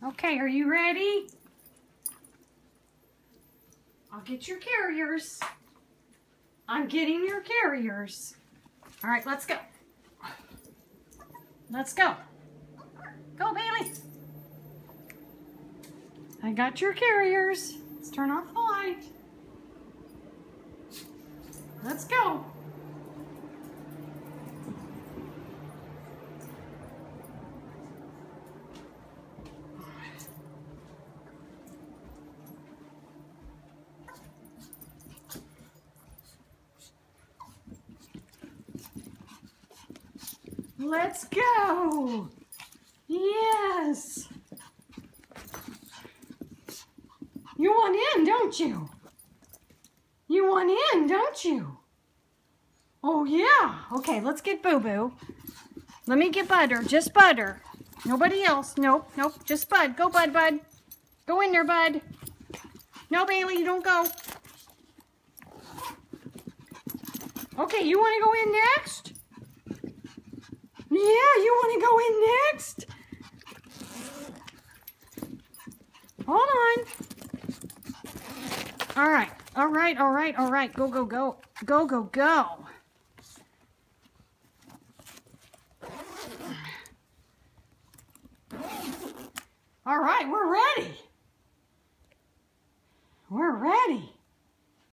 Okay, are you ready? I'll get your carriers. I'm getting your carriers. All right, let's go. Let's go. Go, Bailey. I got your carriers. Let's turn off the light. Let's go. Let's go. Yes. You want in, don't you? You want in, don't you? Oh, yeah. Okay, let's get Boo Boo. Let me get Butter. Just Butter. Nobody else. Nope, nope. Just Bud. Go, Bud, Bud. Go in there, Bud. No, Bailey, you don't go. Okay, you want to go in next? Yeah, you want to go in next? Hold on. All right, all right, all right, all right. Go, go, go. Go, go, go. All right, we're ready.